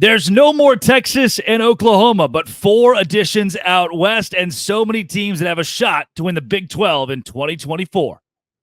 There's no more Texas and Oklahoma, but 4 additions out west and so many teams that have a shot to win the Big 12 in 2024.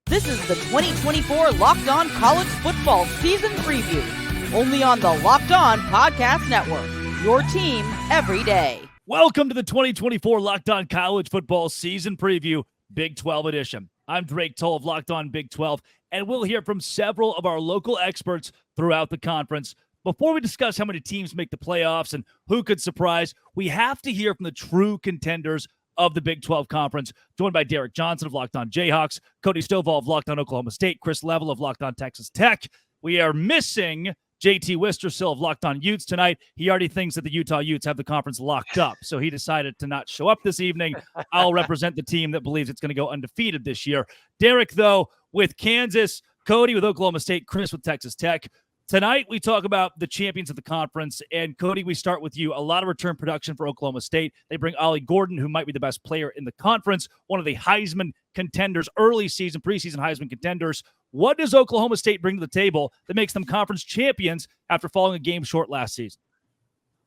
This is the 2024 Locked On College Football Season Preview, only on the Locked On Podcast Network, your team every day. Welcome to the 2024 Locked On College Football Season Preview, Big 12 edition. I'm Drake Toll of Locked On Big 12, and we'll hear from several of our local experts throughout the conference. Before we discuss how many teams make the playoffs and who could surprise, we have to hear from the true contenders of the Big 12 Conference, joined by Derek Johnson of Locked On Jayhawks, Cody Stovall of Locked On Oklahoma State, Chris Level of Locked On Texas Tech. We are missing JT Wistersill of Locked On Utes tonight. He already thinks that the Utah Utes have the conference locked up, so he decided to not show up this evening. I'll represent the team that believes it's going to go undefeated this year. Derek, though, with Kansas, Cody with Oklahoma State, Chris with Texas Tech. Tonight, we talk about the champions of the conference, and Cody, we start with you. A lot of return production for Oklahoma State. They bring Ollie Gordon, who might be the best player in the conference, one of the Heisman contenders, preseason Heisman contenders. What does Oklahoma State bring to the table that makes them conference champions after falling a game short last season?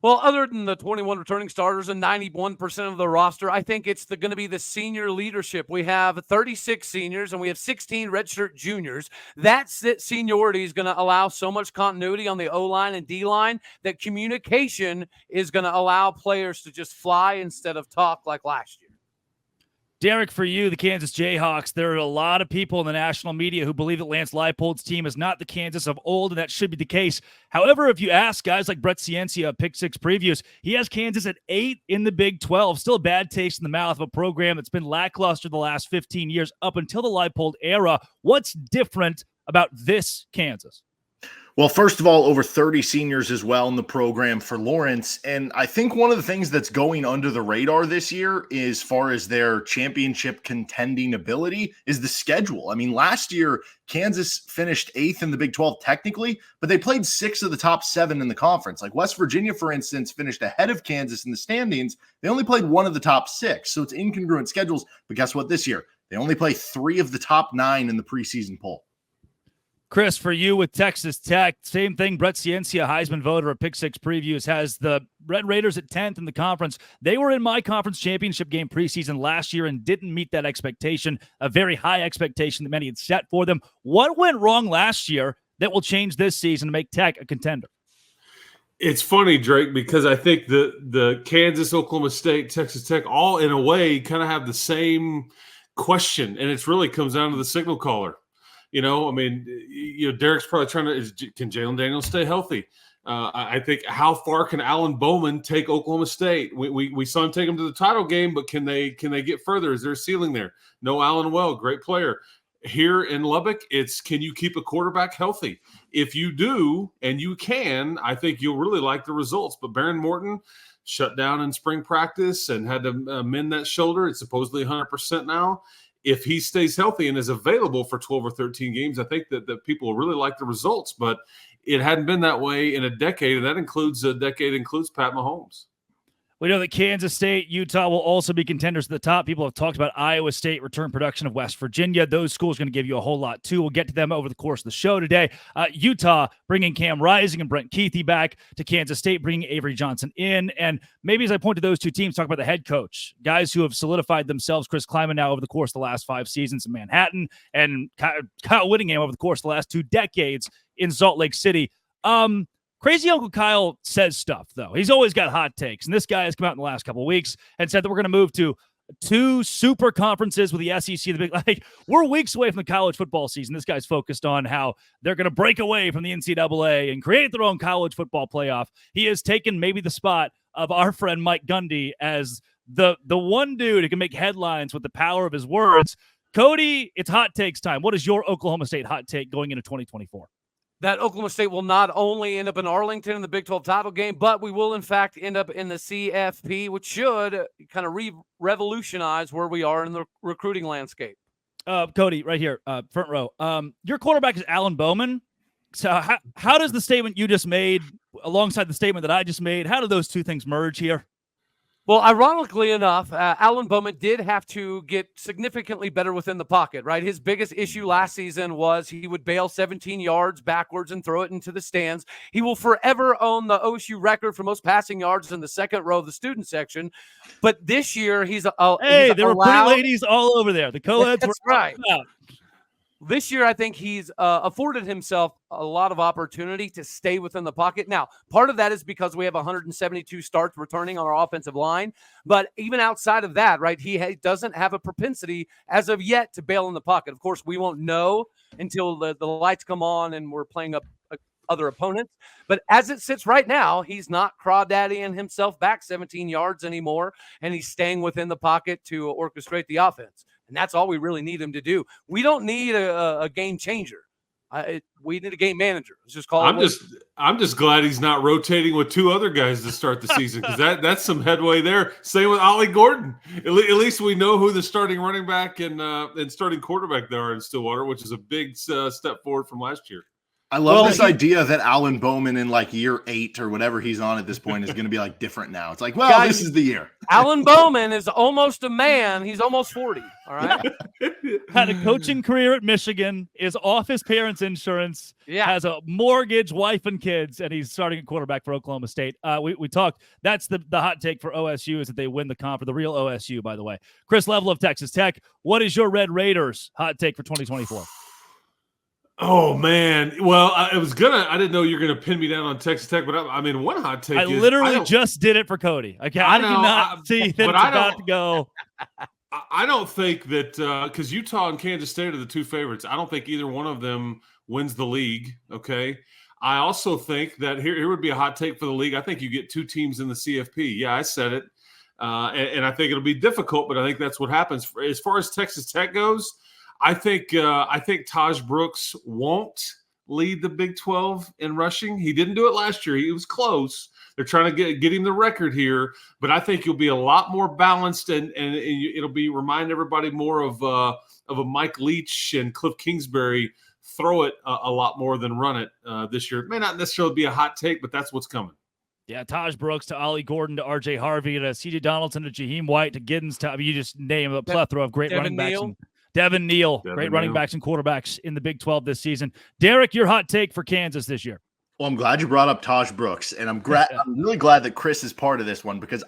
Well, other than the 21 returning starters and 91% of the roster, I think it's going to be the senior leadership. We have 36 seniors and we have 16 redshirt juniors. That seniority is going to allow so much continuity on the O-line and D-line that communication is going to allow players to just fly instead of talk like last year. Derek, for you, the Kansas Jayhawks, there are a lot of people in the national media who believe that Lance Leipold's team is not the Kansas of old, and that should be the case. However, if you ask guys like Brett Ciencia of Pick Six Previews, he has Kansas at 8 in the Big 12. Still a bad taste in the mouth of a program that's been lackluster the last 15 years up until the Leipold era. What's different about this Kansas? Well, first of all, over 30 seniors as well in the program for Lawrence. And I think one of the things that's going under the radar this year, as far as their championship contending ability, is the schedule. I mean, last year, Kansas finished 8th in the Big 12 technically, but they played 6 of the top 7 in the conference. Like West Virginia, for instance, finished ahead of Kansas in the standings. They only played 1 of the top 6. So it's incongruent schedules. But guess what this year? They only play 3 of the top 9 in the preseason poll. Chris, for you with Texas Tech, same thing. Brett Ciencia, Heisman voter at Pick Six Previews, has the Red Raiders at 10th in the conference. They were in my conference championship game preseason last year and didn't meet that expectation, a very high expectation that many had set for them. What went wrong last year that will change this season to make Tech a contender? It's funny, Drake, because I think the Kansas, Oklahoma State, Texas Tech all in a way kind of have the same question, and it really comes down to the signal caller. You know, I mean, Derek's probably trying to, can Jalen Daniels stay healthy? I think how far can Alan Bowman take Oklahoma State? We saw him take him to the title game, but can they get further? Is there a ceiling there? No, Alan Well, great player. Here in Lubbock, it's can you keep a quarterback healthy? If you do, and you can, I think you'll really like the results. But Baron Morton shut down in spring practice and had to mend that shoulder. It's supposedly 100% now. If he stays healthy and is available for 12 or 13 games, I think that people will really like the results. But it hadn't been that way in a decade, and that includes Pat Mahomes. We know that Kansas State, Utah will also be contenders at the top. People have talked about Iowa State, return production of West Virginia. Those schools are going to give you a whole lot, too. We'll get to them over the course of the show today. Utah bringing Cam Rising and Brent Keithy back to Kansas State, bringing Avery Johnson in. And maybe as I point to those two teams, talk about the head coach, guys who have solidified themselves. Chris Kleiman now over the course of the last 5 seasons in Manhattan, and Kyle Whittingham over the course of the last 2 decades in Salt Lake City. Crazy Uncle Kyle says stuff, though. He's always got hot takes, and this guy has come out in the last couple of weeks and said that we're going to move to 2 super conferences with the SEC. We're weeks away from the college football season. This guy's focused on how they're going to break away from the NCAA and create their own college football playoff. He has taken maybe the spot of our friend Mike Gundy as the one dude who can make headlines with the power of his words. Cody, it's hot takes time. What is your Oklahoma State hot take going into 2024? That Oklahoma State will not only end up in Arlington in the Big 12 title game, but we will, in fact, end up in the CFP, which should kind of revolutionize where we are in the recruiting landscape. Cody, right here, front row. Your quarterback is Alan Bowman. So how does the statement you just made, alongside the statement that I just made, how do those two things merge here? Well, ironically enough, Alan Bowman did have to get significantly better within the pocket, right? His biggest issue last season was he would bail 17 yards backwards and throw it into the stands. He will forever own the OSU record for most passing yards in the second row of the student section. But this year, Hey, there were pretty ladies all over there. The co-eds were right. out. This year, I think he's afforded himself a lot of opportunity to stay within the pocket. Now, part of that is because we have 172 starts returning on our offensive line. But even outside of that, right, he doesn't have a propensity as of yet to bail in the pocket. Of course, we won't know until the lights come on and we're playing up other opponents. But as it sits right now, he's not crawdaddying himself back 17 yards anymore, and he's staying within the pocket to orchestrate the offense. And that's all we really need him to do. We don't need a game changer. We need a game manager. Let's just call it. I'm just glad he's not rotating with two other guys to start the season, because that's some headway there. Same with Ollie Gordon. At least we know who the starting running back and starting quarterback there are in Stillwater, which is a big step forward from last year. I love this idea that Alan Bowman in like year 8 or whatever he's on at this point is going to be like different now. It's like, well, Guys, this is the year. Alan Bowman is almost a man. He's almost 40. All right. Had a coaching career at Michigan, is off his parents' insurance, has a mortgage, wife, and kids, and he's starting at quarterback for Oklahoma State. We talked. That's the hot take for OSU is that they win the conference, the real OSU, by the way. Chris Level of Texas Tech, what is your Red Raiders hot take for 2024? Oh, man. Well, I didn't know you were going to pin me down on Texas Tech, but I mean, one hot take I literally just did it for Cody. I did not see that it's about to go. I don't think that because Utah and Kansas State are the two favorites. I don't think either one of them wins the league, okay? I also think that here would be a hot take for the league. I think you get two teams in the CFP. Yeah, I said it. And I think it'll be difficult, but I think that's what happens. As far as Texas Tech goes, I think Taj Brooks won't lead the Big 12 in rushing. He didn't do it last year. He was close. They're trying to get him the record here, but I think you'll be a lot more balanced, and it'll be remind everybody more of a Mike Leach and Cliff Kingsbury. Throw it a lot more than run it this year. It may not necessarily be a hot take, but that's what's coming. Yeah, Taj Brooks to Ollie Gordon to R.J. Harvey to C.J. Donaldson to Jaheim White to Giddens to you just name a plethora of great running backs. Devin Neal, great running backs and quarterbacks in the Big 12 this season. Derek, your hot take for Kansas this year? Well, I'm glad you brought up Taj Brooks, and I'm really glad that Chris is part of this one because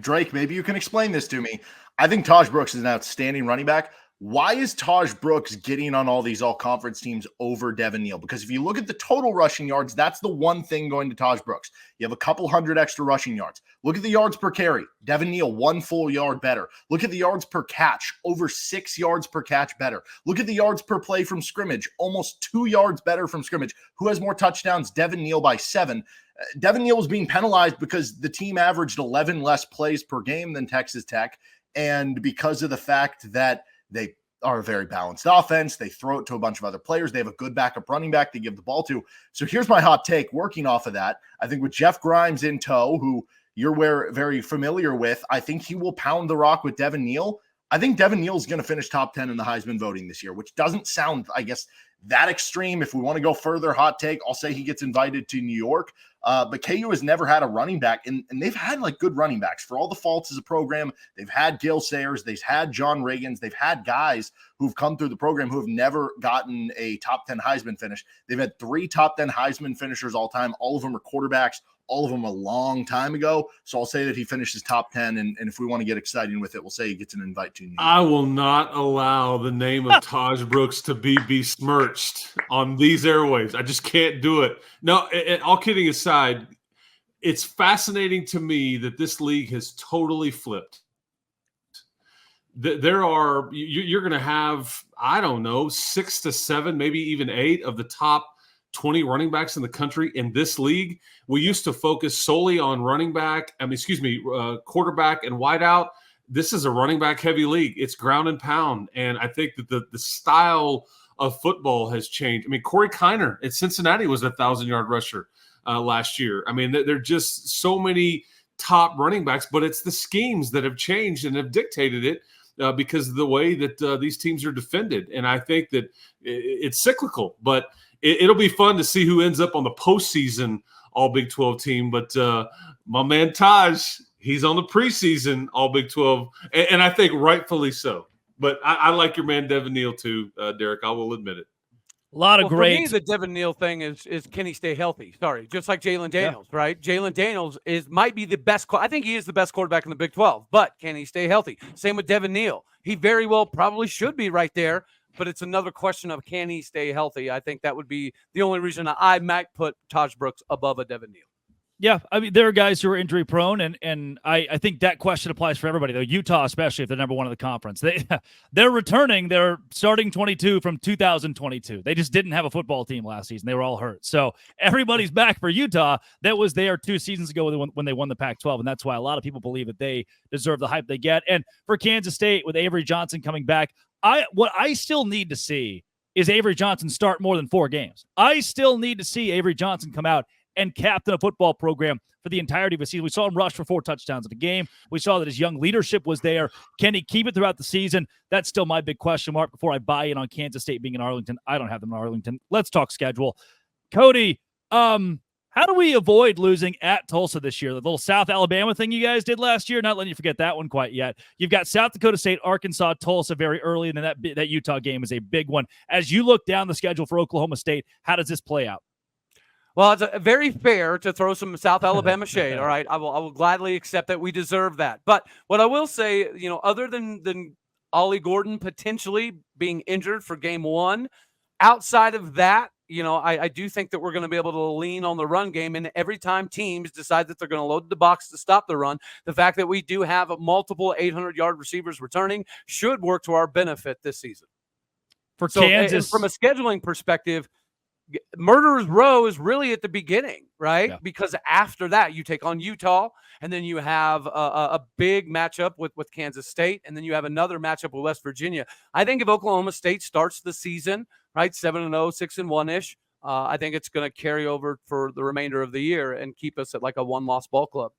Drake, maybe you can explain this to me. I think Taj Brooks is an outstanding running back. Why is Taj Brooks getting on all these all-conference teams over Devin Neal? Because if you look at the total rushing yards, that's the one thing going to Taj Brooks. You have a couple hundred extra rushing yards. Look at the yards per carry. Devin Neal, 1 full yard better. Look at the yards per catch, over 6 yards per catch better. Look at the yards per play from scrimmage, almost 2 yards better from scrimmage. Who has more touchdowns? Devin Neal by 7. Devin Neal was being penalized because the team averaged 11 less plays per game than Texas Tech, and because of the fact that they are a very balanced offense. They throw it to a bunch of other players. They have a good backup running back to give the ball to. So here's my hot take working off of that. I think with Jeff Grimes in tow, who you're very familiar with, I think he will pound the rock with Devin Neal. I think Devin Neal is going to finish top 10 in the Heisman voting this year, which doesn't sound, I guess, that extreme. If we want to go further, hot take, I'll say he gets invited to New York. But KU has never had a running back, and they've had like good running backs for all the faults as a program. They've had Gil Sayers, they've had John Reagans, they've had guys who've come through the program who have never gotten a top 10 Heisman finish. They've had 3 top 10 Heisman finishers all time. All of them are quarterbacks, all of them a long time ago. So I'll say that he finishes top 10, and if we want to get exciting with it, we'll say he gets an invite to New York. I will not allow the name of Taj Brooks to be besmirched on these airwaves. I just can't do it. No, all kidding aside, it's fascinating to me that this league has totally flipped. You're going to have, I don't know, 6 to 7, maybe even 8 of the top 20 running backs in the country in this league. We used to focus solely on quarterback and wideout. This is a running back heavy league. It's ground and pound. And I think that the style of football has changed. I mean, Corey Kiner at Cincinnati was a 1,000-yard rusher last year. I mean, there are just so many top running backs, but it's the schemes that have changed and have dictated it because of the way that these teams are defended. And I think that it's cyclical, but it'll be fun to see who ends up on the postseason All Big 12 team. But my man Taj, He's on the preseason All Big 12, and I think rightfully so. But I like your man Devin Neal too, Derek. I will admit it. A lot of great. For me, the Devin Neal thing is can he stay healthy? Sorry, just like Jalen Daniels, right? Jalen Daniels might be the best. I think he is the best quarterback in the Big 12, but can he stay healthy? Same with Devin Neal. He very well probably should be right there, but it's another question of can he stay healthy? I think that would be the only reason I might put Taj Brooks above a Devin Neal. Yeah, I mean, there are guys who are injury prone, and I think that question applies for everybody, though. Utah, especially if they're number one in the conference. They're returning their starting 22 from 2022. They just didn't have a football team last season. They were all hurt. So everybody's back for Utah. That was there 2 seasons ago when they won the Pac-12, and that's why a lot of people believe that they deserve the hype they get. And for Kansas State, with Avery Johnson coming back, what I still need to see is Avery Johnson start more than 4 games. I still need to see Avery Johnson come out and captain a football program for the entirety of the season. We saw him rush for 4 touchdowns in a game. We saw that his young leadership was there. Can he keep it throughout the season? That's still my big question mark before I buy in on Kansas State being in Arlington. I don't have them in Arlington. Let's talk schedule. Cody, how do we avoid losing at Tulsa this year? The little South Alabama thing you guys did last year, not letting you forget that one quite yet. You've got South Dakota State, Arkansas, Tulsa very early, and then that Utah game is a big one. As you look down the schedule for Oklahoma State, how does this play out? Well, it's very fair to throw some South Alabama shade. All right, I will gladly accept that. We deserve that. But what I will say, other than Ollie Gordon potentially being injured for game 1, outside of that, I do think that we're going to be able to lean on the run game. And every time teams decide that they're going to load the box to stop the run, the fact that we do have multiple 800-yard receivers returning should work to our benefit this season. For Kansas, from a scheduling perspective, Murderer's Row is really at the beginning, right? Yeah. Because after that, you take on Utah, and then you have a big matchup with Kansas State, and then you have another matchup with West Virginia. I think if Oklahoma State starts the season, right, 7-0, 6-1-ish, I think it's going to carry over for the remainder of the year and keep us at like a 1-loss ball club.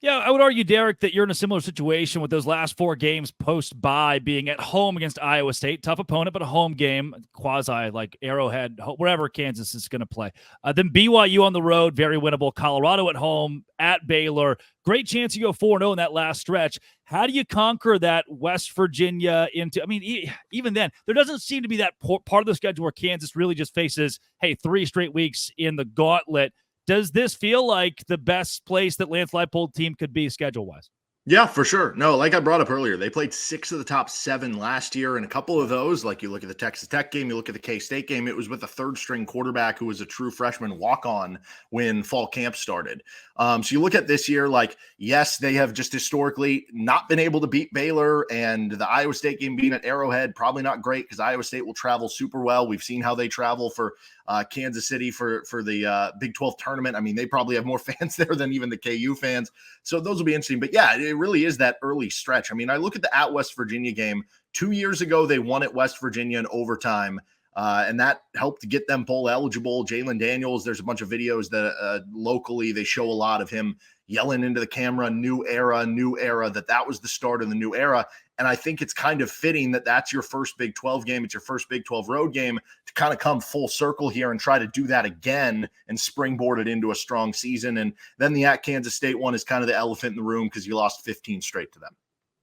Yeah, I would argue, Derek, that you're in a similar situation with those last 4 games post-bye being at home against Iowa State. Tough opponent, but a home game, quasi like Arrowhead, wherever Kansas is going to play. Then BYU on the road, very winnable. Colorado at home, at Baylor. Great chance you go 4-0 in that last stretch. How do you conquer that West Virginia even then, there doesn't seem to be that part of the schedule where Kansas really just faces, 3 straight weeks in the gauntlet. Does this feel like the best place that Lance Leipold team could be schedule-wise? Yeah, for sure. No, like I brought up earlier, they played 6 of the top 7 last year, and a couple of those, like you look at the Texas Tech game, you look at the K-State game, it was with a 3rd-string quarterback who was a true freshman walk-on when fall camp started. So you look at this year, like, yes, they have just historically not been able to beat Baylor, and the Iowa State game being at Arrowhead, probably not great because Iowa State will travel super well. We've seen how they travel for Kansas City for the Big 12 tournament. I mean, they probably have more fans there than even the KU fans. So those will be interesting. But yeah, it really is that early stretch. I mean, I look at the at West Virginia game 2 years ago, they won at West Virginia in overtime. And that helped get them bowl eligible. Jalen Daniels, there's a bunch of videos that locally they show a lot of him yelling into the camera, new era, that was the start of the new era. And I think it's kind of fitting that that's your first Big 12 game. It's your first Big 12 road game to kind of come full circle here and try to do that again and springboard it into a strong season. And then the at Kansas State one is kind of the elephant in the room because you lost 15 straight to them.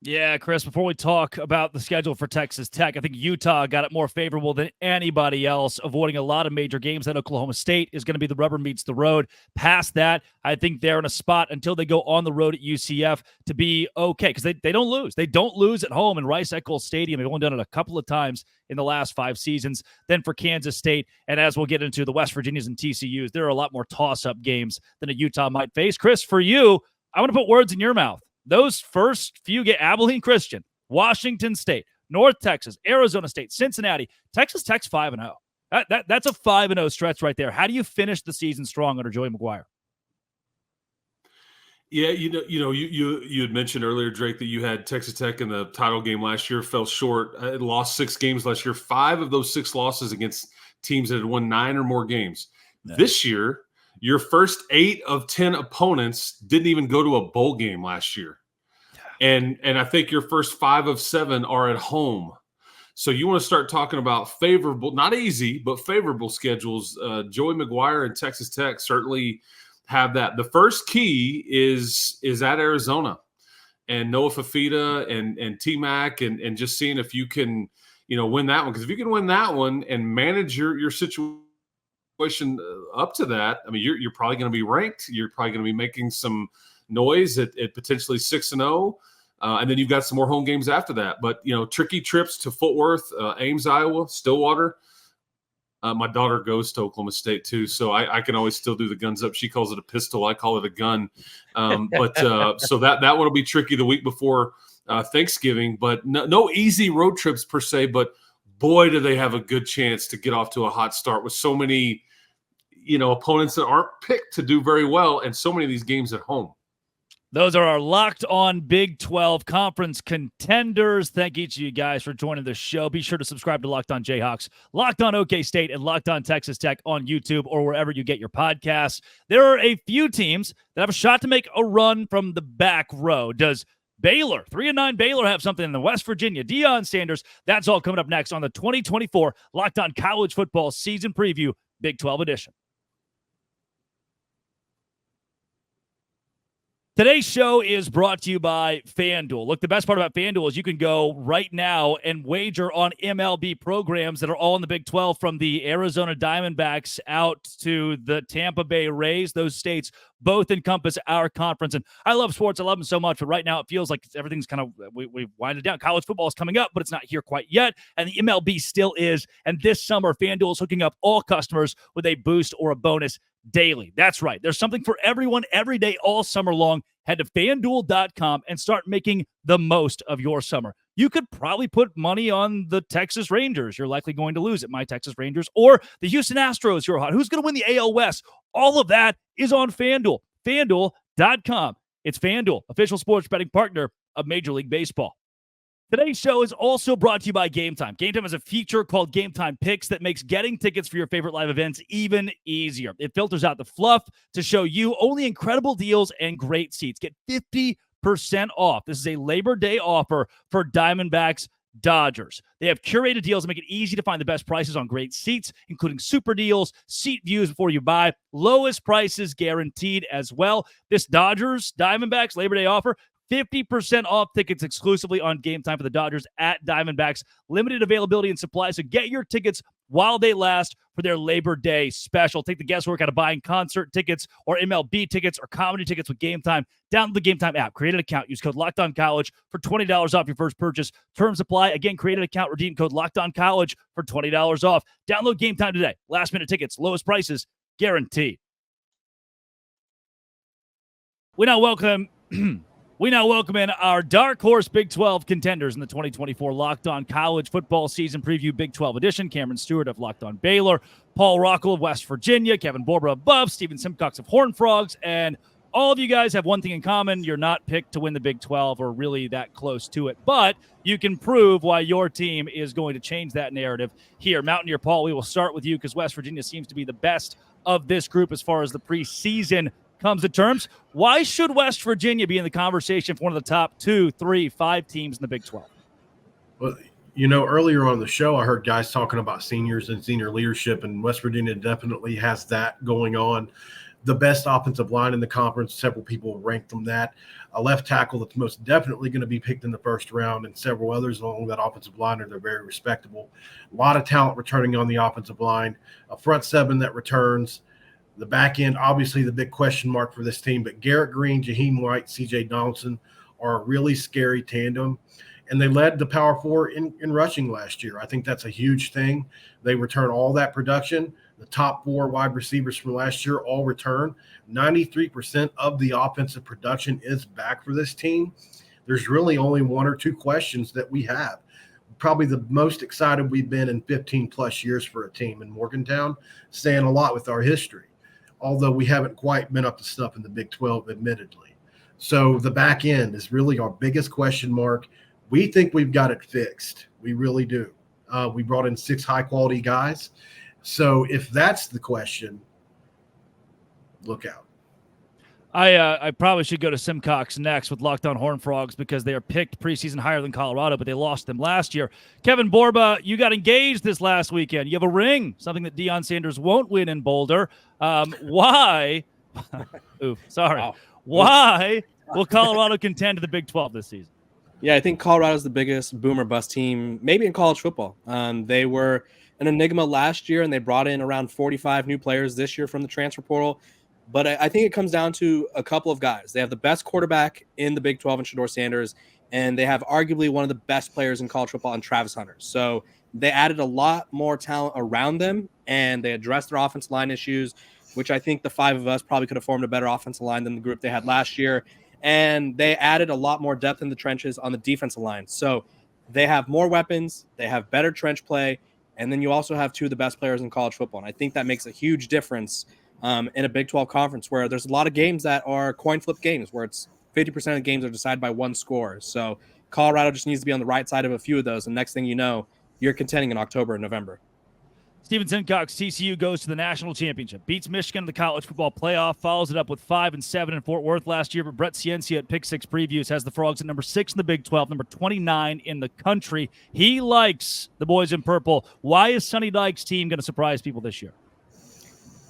Yeah, Chris, before we talk about the schedule for Texas Tech, I think Utah got it more favorable than anybody else, avoiding a lot of major games. That Oklahoma State is going to be the rubber meets the road. Past that, I think they're in a spot until they go on the road at UCF to be okay because they don't lose. They don't lose at home in Rice-Eccles Stadium. They've only done it a couple of times in the last 5 seasons. Then for Kansas State, and as we'll get into the West Virginias and TCUs, there are a lot more toss-up games than a Utah might face. Chris, for you, I want to put words in your mouth. Those first few get Abilene Christian, Washington State, North Texas, Arizona State, Cincinnati, Texas Tech's 5-0. That's a 5-0 stretch right there. How do you finish the season strong under Joey McGuire? Yeah, you had mentioned earlier, Drake, that you had Texas Tech in the title game last year, fell short. It lost 6 games last year. 5 of those 6 losses against teams that had won 9 or more games. Yeah. This year, your first 8 of 10 opponents didn't even go to a bowl game last year. And I think your first 5 of 7 are at home. So you want to start talking about favorable, not easy, but favorable schedules. Joey McGuire and Texas Tech certainly have that. The first key is at Arizona. and Noah Fafita and T-Mac and just seeing if you can, win that one. Because if you can win that one and manage your situation up to that, I mean, you're probably going to be ranked. You're probably going to be making some noise at potentially 6-0. And then you've got some more home games after that. But, tricky trips to Fort Worth, Ames, Iowa, Stillwater. My daughter goes to Oklahoma State too, so I can always still do the guns up. She calls it a pistol. I call it a gun. So that one will be tricky the week before Thanksgiving. But no easy road trips per se, but boy, do they have a good chance to get off to a hot start with so many, opponents that aren't picked to do very well and so many of these games at home. Those are our Locked On Big 12 Conference contenders. Thank each of you guys for joining the show. Be sure to subscribe to Locked On Jayhawks, Locked On OK State, and Locked On Texas Tech on YouTube or wherever you get your podcasts. There are a few teams that have a shot to make a run from the back row. Does Baylor, 3-9 Baylor, have something in the West Virginia? Deion Sanders. That's all coming up next on the 2024 Locked On College Football Season Preview, Big 12 edition. Today's show is brought to you by FanDuel. Look, the best part about FanDuel is you can go right now and wager on MLB programs that are all in the Big 12, from the Arizona Diamondbacks out to the Tampa Bay Rays. Those states both encompass our conference. And I love sports. I love them so much. But right now it feels like everything's kind of, we've winded down. College football is coming up, but it's not here quite yet. And the MLB still is. And this summer, FanDuel is hooking up all customers with a boost or a bonus daily. That's right. There's something for everyone every day, all summer long. Head to FanDuel.com and start making the most of your summer. You could probably put money on the Texas Rangers. You're likely going to lose at my Texas Rangers, or the Houston Astros. You're hot. Who's going to win the AL West? All of that is on FanDuel. FanDuel.com. It's FanDuel, official sports betting partner of Major League Baseball. Today's show is also brought to you by Game Time. Game Time has a feature called Game Time Picks that makes getting tickets for your favorite live events even easier. It filters out the fluff to show you only incredible deals and great seats. Get 50% off. This is a Labor Day offer for Diamondbacks Dodgers. They have curated deals that make it easy to find the best prices on great seats, including super deals, seat views before you buy, lowest prices guaranteed as well. This Dodgers Diamondbacks Labor Day offer, 50% off tickets exclusively on Game Time for the Dodgers at Diamondbacks. Limited availability and supply, so get your tickets while they last for their Labor Day special. Take the guesswork out of buying concert tickets or MLB tickets or comedy tickets with Game Time. Download the Game Time app. Create an account. Use code LOCKEDONCollege for $20 off your first purchase. Terms apply. Again, create an account. Redeem code LOCKEDONCollege for $20 off. Download Game Time today. Last-minute tickets. Lowest prices guaranteed. We now welcome in our Darkhorse Big 12 contenders in the 2024 Locked On College Football Season Preview Big 12 edition. Cameron Stewart of Locked On Baylor, Paul Rockel of West Virginia, Kevin Borba of Buff, Stephen Simcox of Horned Frogs, and all of you guys have one thing in common. You're not picked to win the Big 12 or really that close to it, but you can prove why your team is going to change that narrative here. Mountaineer Paul, we will start with you because West Virginia seems to be the best of this group as far as the preseason comes to terms. Why should West Virginia be in the conversation for one of the top 2, 3, 5 teams in the Big 12? Well, earlier on the show, I heard guys talking about seniors and senior leadership, and West Virginia definitely has that going on. The best offensive line in the conference, several people ranked them that. A left tackle that's most definitely going to be picked in the first round, and several others along that offensive line they're very respectable. A lot of talent returning on the offensive line. A front seven that returns. The back end, obviously the big question mark for this team, but Garrett Green, Jaheim White, CJ Donaldson are a really scary tandem. And they led the Power Four in rushing last year. I think that's a huge thing. They return all that production. The top 4 wide receivers from last year all return. 93% of the offensive production is back for this team. There's really only 1 or 2 questions that we have. Probably the most excited we've been in 15 plus years for a team in Morgantown, saying a lot with our history, although we haven't quite been up to snuff in the Big 12, admittedly. So the back end is really our biggest question mark. We think we've got it fixed. We really do. We brought in 6 high-quality guys. So if that's the question, look out. I probably should go to Simcox next with Locked On Horned Frogs because they are picked preseason higher than Colorado, but they lost them last year. Kevin Borba, you got engaged this last weekend. You have a ring, something that Deion Sanders won't win in Boulder. Why? Ooh, sorry. Wow. Why Will Colorado contend to the Big 12 this season? Yeah, I think Colorado's the biggest boom or bust team, maybe in college football. They were an enigma last year, and they brought in around 45 new players this year from the transfer portal. But I think it comes down to a couple of guys. They have the best quarterback in the Big 12 in Shedeur Sanders, and they have arguably one of the best players in college football in Travis Hunter. So they added a lot more talent around them, and they addressed their offensive line issues, which I think the five of us probably could have formed a better offensive line than the group they had last year. And they added a lot more depth in the trenches on the defensive line. So they have more weapons, they have better trench play, and then you also have two of the best players in college football. And I think that makes a huge difference in a Big 12 conference where there's a lot of games that are coin flip games where it's 50% of the games are decided by one score. So Colorado just needs to be on the right side of a few of those. And next thing you know, you're contending in October and November. Steven Simcox, TCU goes to the national championship, beats Michigan in the college football playoff, follows it up with 5-7 in Fort Worth last year. But Brett Ciencia at Pick Six Previews has the Frogs at number 6 in the Big 12, number 29 in the country. He likes the boys in purple. Why is Sonny Dykes' team going to surprise people this year?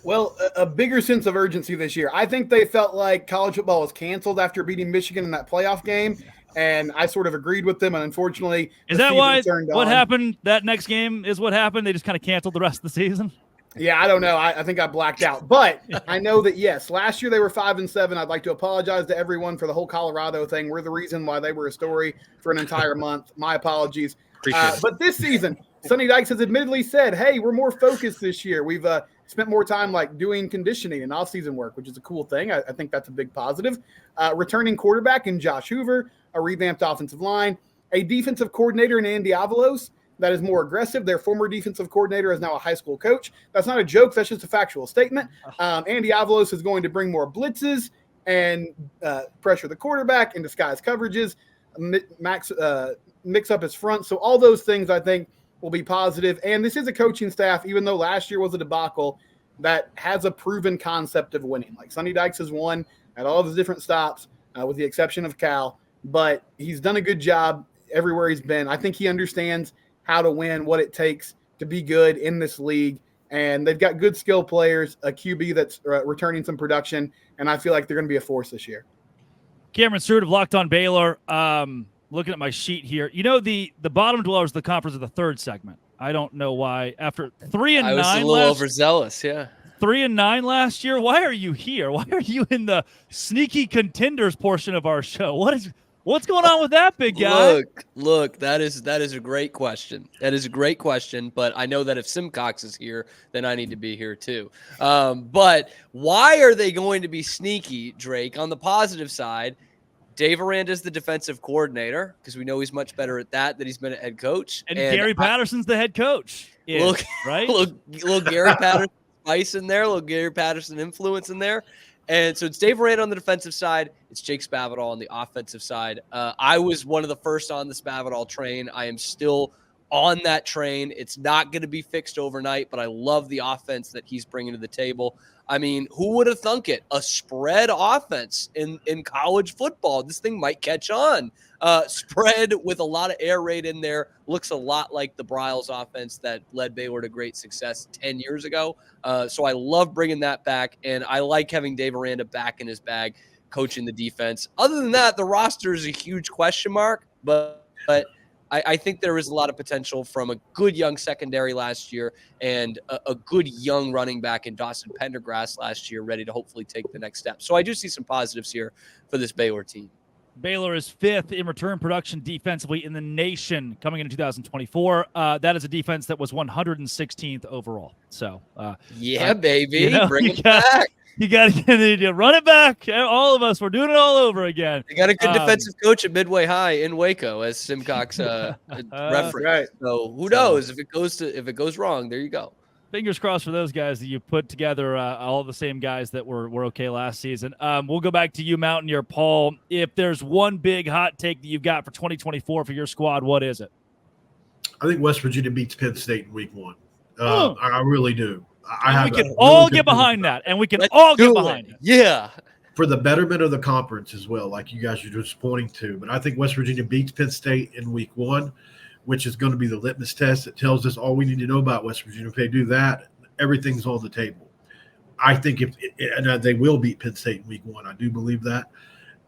Well, a bigger sense of urgency this year. I think they felt like college football was canceled after beating Michigan in that playoff game. And I sort of agreed with them, and unfortunately, is that why what happened that next game is what happened? They just kind of canceled the rest of the season? Yeah, I don't know. I think I blacked out. But I know that, yes, last year they were 5-7. I'd like to apologize to everyone for the whole Colorado thing. We're the reason why they were a story for an entire month. My apologies. But this season, Sonny Dykes has admittedly said, hey, we're more focused this year. We've spent more time doing conditioning and off-season work, which is a cool thing. I think that's a big positive. Returning quarterback in Josh Hoover, a revamped offensive line, a defensive coordinator in Andy Avalos that is more aggressive. Their former defensive coordinator is now a high school coach. That's not a joke. That's just a factual statement. Andy Avalos is going to bring more blitzes and pressure the quarterback and disguise coverages, mix up his front. So all those things I think will be positive. And this is a coaching staff, even though last year was a debacle, that has a proven concept of winning. Like Sonny Dykes has won at all of his different stops, with the exception of Cal. But he's done a good job everywhere he's been. I think he understands how to win, what it takes to be good in this league. And they've got good skill players, a QB that's returning some production, and I feel like they're going to be a force this year. Cameron Stewart of Locked On Baylor, looking at my sheet here. You know, the bottom dwellers of the conference are the third segment. I don't know why. After 3-9 I was a little overzealous, yeah. 3-9 last year. Why are you here? Why are you in the sneaky contenders portion of our show? What's going on with that, big guy? Look, that is a great question. That is a great question, but I know that if Simcox is here, then I need to be here too. But why are they going to be sneaky, Drake? On the positive side, Dave Aranda's the defensive coordinator because we know he's much better at that than he's been a head coach. And Gary Patterson's the head coach. Right? Little Gary Patterson spice in there, little Gary Patterson influence in there. And so it's Dave Aranda on the defensive side. It's Jake Spavital on the offensive side. I was one of the first on the Spavital train. I am still on that train. It's not going to be fixed overnight, but I love the offense that he's bringing to the table. I mean, who would have thunk it? A spread offense in college football. This thing might catch on. Spread with a lot of air raid in there. Looks a lot like the Bryles offense that led Baylor to great success 10 years ago. So I love bringing that back, and I like having Dave Aranda back in his bag coaching the defense. Other than that, the roster is a huge question mark, but I think there is a lot of potential from a good young secondary last year and a good young running back in Dawson Pendergrass last year, ready to hopefully take the next step. So I do see some positives here for this Baylor team. Baylor is 5th in return production defensively in the nation coming into 2024. That is a defense that was 116th overall. So, baby, bring it back. You got to run it back. All of us, we're doing it all over again. You got a good defensive coach at Midway High in Waco, as Simcox referenced. Right. So who knows if it goes wrong? There you go. Fingers crossed for those guys that you put together, all the same guys that were okay last season. We'll go back to you, Mountaineer Paul. If there's one big hot take that you've got for 2024 for your squad, what is it? I think West Virginia beats Penn State in week 1. I really do. We can all get behind that, and we can all get behind it. Yeah. For the betterment of the conference as well, like you guys are just pointing to. But I think West Virginia beats Penn State in week 1, which is going to be the litmus test that tells us all we need to know about West Virginia. If they do that, everything's on the table. I think they will beat Penn State in week 1. I do believe that.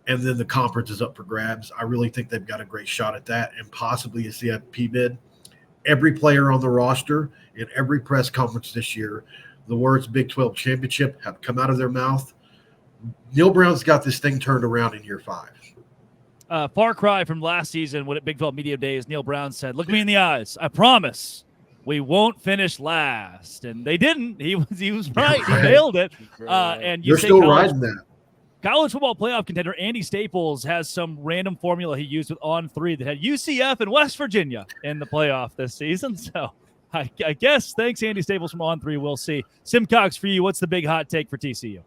and then the conference is up for grabs. I really think they've got a great shot at that and possibly a CIP bid. Every player on the roster in every press conference this year, the words Big 12 championship have come out of their mouth. Neil Brown's got this thing turned around in year 5. Far cry from last season when at Big 12 Media Days, Neil Brown said, "Look me in the eyes. I promise we won't finish last." And they didn't. He was right. He nailed it. And You're still riding that. College football playoff contender Andy Staples has some random formula he used with On 3 that had UCF and West Virginia in the playoff this season. So I guess thanks, Andy Staples from On 3. We'll see. Simcox, for you, what's the big hot take for TCU?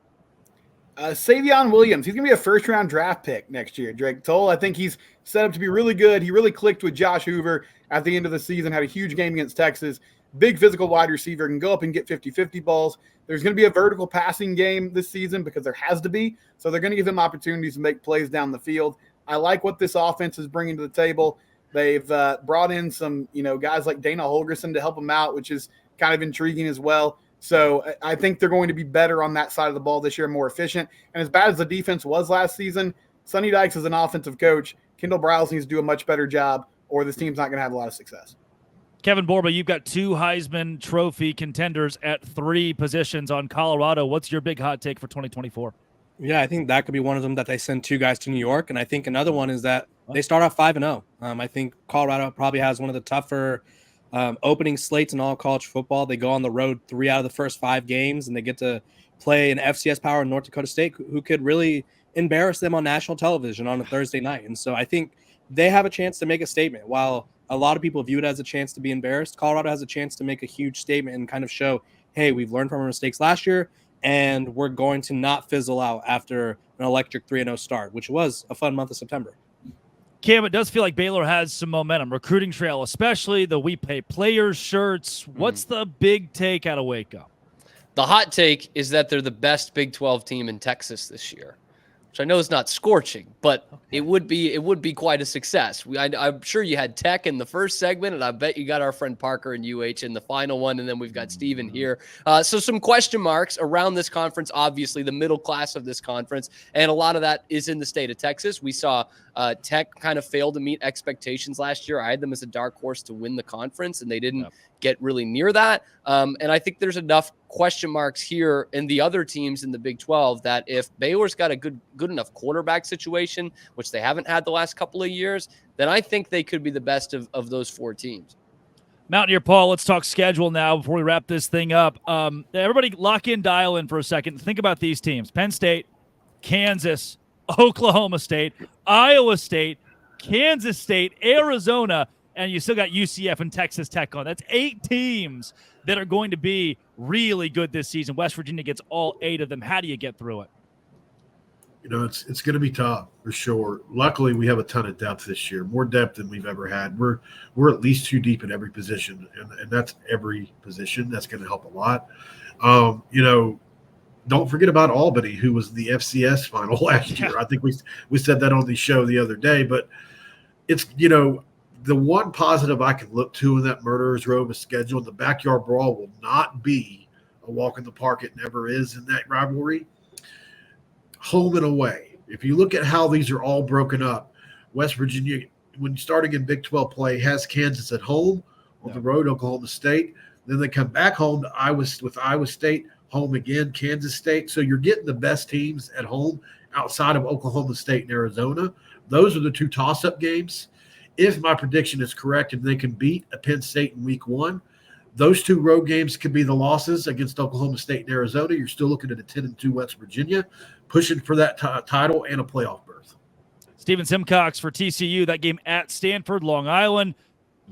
Savion Williams. He's going to be a first-round draft pick next year, Drake Toll. I think he's set up to be really good. He really clicked with Josh Hoover at the end of the season, had a huge game against Texas. Big physical wide receiver, can go up and get 50-50 balls. There's going to be a vertical passing game this season because there has to be. So they're going to give him opportunities to make plays down the field. I like what this offense is bringing to the table. They've brought in some, guys like Dana Holgerson to help them out, which is kind of intriguing as well. So I think they're going to be better on that side of the ball this year, more efficient. And as bad as the defense was last season, Sonny Dykes is an offensive coach. Kendall Browse needs to do a much better job, or this team's not going to have a lot of success. Kevin Borba, you've got 2 Heisman Trophy contenders at 3 positions on Colorado. What's your big hot take for 2024? Yeah, I think that could be one of them, that they send 2 guys to New York. And I think another one is that they start off 5-0. I think Colorado probably has one of the tougher opening slates in all college football. They go on the road 3 out of the first 5 games, and they get to play an FCS power in North Dakota State who could really embarrass them on national television on a Thursday night. And so I think they have a chance to make a statement. While a lot of people view it as a chance to be embarrassed, Colorado has a chance to make a huge statement and kind of show, hey, we've learned from our mistakes last year, and we're going to not fizzle out after an electric 3-0 start, which was a fun month of September. Cam, it does feel like Baylor has some momentum, recruiting trail, especially the We Pay Players shirts. What's the big take out of Waco? The hot take is that they're the best Big 12 team in Texas this year, which I know is not scorching, but it would be quite a success. I'm sure you had Tech in the first segment, and I bet you got our friend Parker and UH in the final one, and then we've got Steven here. So some question marks around this conference, obviously the middle class of this conference, and a lot of that is in the state of Texas. We saw Tech kind of fail to meet expectations last year. I had them as a dark horse to win the conference, and they didn't get really near that. And I think there's enough question marks here in the other teams in the Big 12 that if Baylor's got a good enough quarterback situation, which they haven't had the last couple of years, then I think they could be the best of those 4 teams. Mountaineer Paul, let's talk schedule now before we wrap this thing up. Everybody lock in, dial in for a second. Think about these teams: Penn State, Kansas, Oklahoma State, Iowa State, Kansas State, Arizona, and you still got UCF and Texas Tech on. That's 8 teams that are going to be really good this season. West Virginia gets all 8 of them. How do you get through it? It's going to be tough for sure. Luckily, we have a ton of depth this year, more depth than we've ever had. We're at least 2 deep in every position, and that's every position. That's going to help a lot. Don't forget about Albany, who was the FCS final last year. I think we said that on the show the other day, but it's, the one positive I can look to in that murderer's row of a schedule, the backyard brawl will not be a walk in the park. It never is in that rivalry. Home and away. If you look at how these are all broken up, West Virginia, when starting in Big 12 play, has Kansas at home, on the road, Oklahoma State. Then they come back home to Iowa State, home again, Kansas State. So you're getting the best teams at home outside of Oklahoma State and Arizona. Those are the 2 toss-up games. If my prediction is correct and they can beat a Penn State in week 1, those 2 road games could be the losses against Oklahoma State and Arizona. You're still looking at a 10-2 West Virginia, pushing for that title and a playoff berth. Steven Simcox for TCU, that game at Stanford, Long Island.